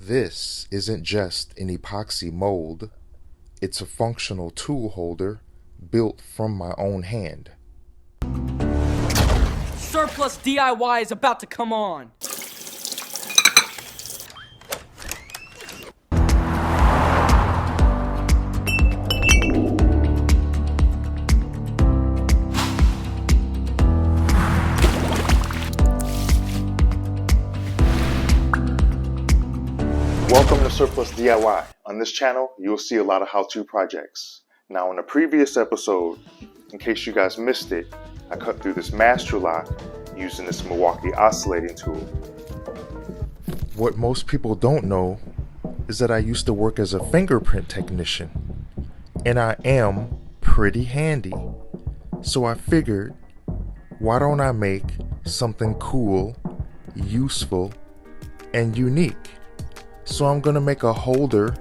This isn't just an epoxy mold, it's a functional tool holder built from my own hand. Surplus DIY is about to come on. Welcome to Surplus DIY. On this channel, you'll see a lot of how-to projects. Now, in a previous episode, in case you guys missed it, I cut through this master lock using this Milwaukee oscillating tool. What most people don't know is that I used to work as a fingerprint technician, and I am pretty handy. So I figured, why don't I make something cool, useful, and unique? So I'm gonna make a holder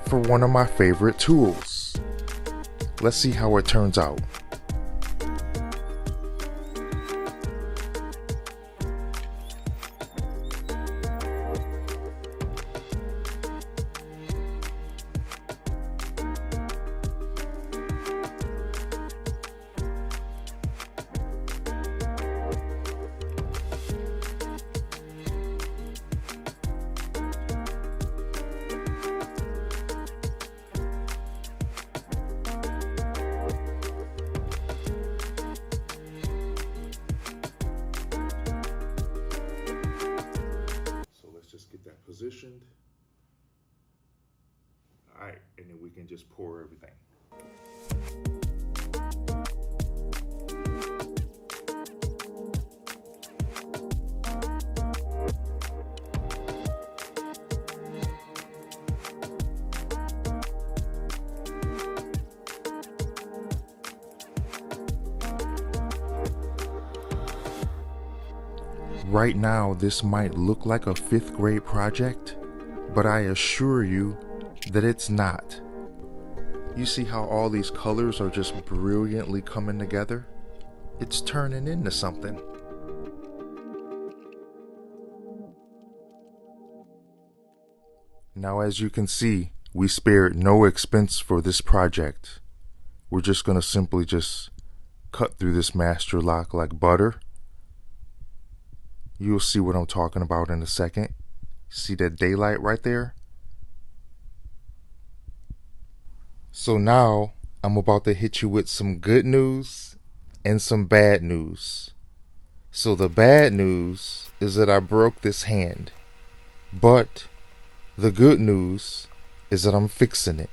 for one of my favorite tools. Let's see how it turns out. Get that positioned. All right, and then we can just pour everything. Right now, this might look like a 5th grade project, but I assure you that it's not. You see how all these colors are just brilliantly coming together? It's turning into something. Now, as you can see, we spared no expense for this project. We're just gonna simply just cut through this master lock like butter. You'll see what I'm talking about in a second. See that daylight right there? So now I'm about to hit you with some good news and some bad news. So the bad news is that I broke this hand. But the good news is that I'm fixing it.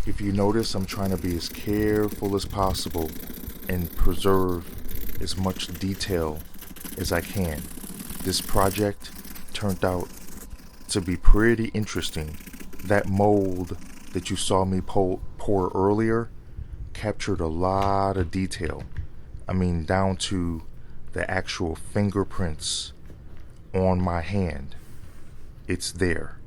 If you notice, I'm trying to be as careful as possible and preserve as much detail as I can. This project turned out to be pretty interesting. That mold that you saw me pour earlier captured a lot of detail. I mean, down to the actual fingerprints on my hand. It's there.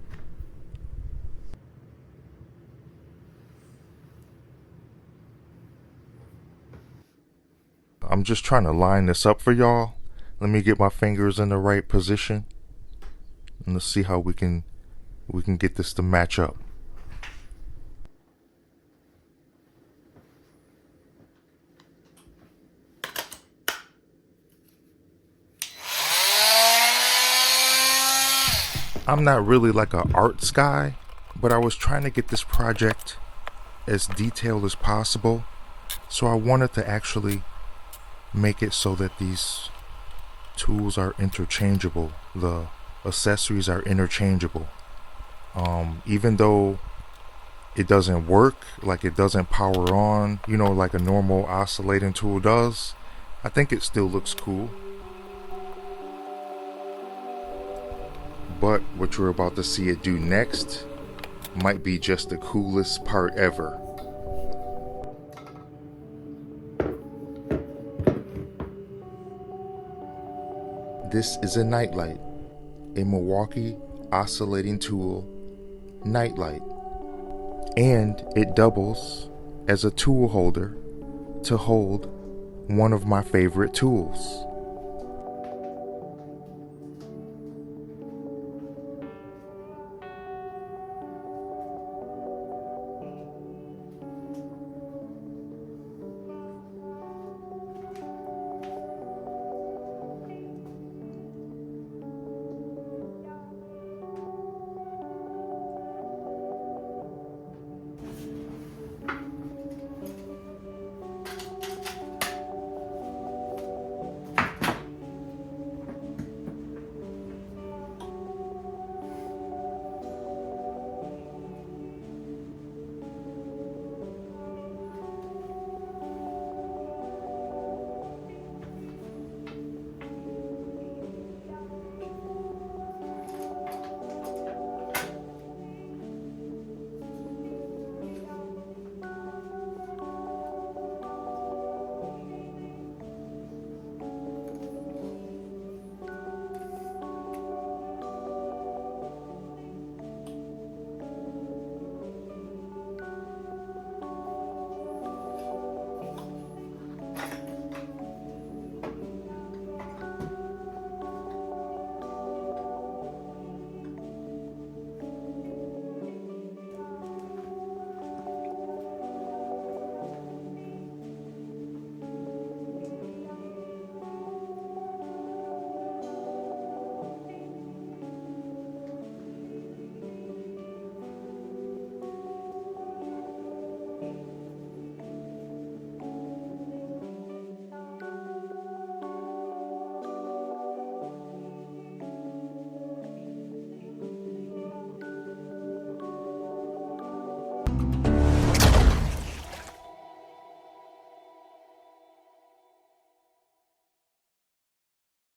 I'm just trying to line this up for y'all. Let me get my fingers in the right position and let's see how we can get this to match up. I'm not really like an arts guy, but I was trying to get this project as detailed as possible. So I wanted to actually make it so that these tools are interchangeable. The accessories are interchangeable. Even though it doesn't work, like it doesn't power on, like a normal oscillating tool does, I think it still looks cool. But what you're about to see it do next might be just the coolest part ever. This is a nightlight, a Milwaukee oscillating tool nightlight, and it doubles as a tool holder to hold one of my favorite tools.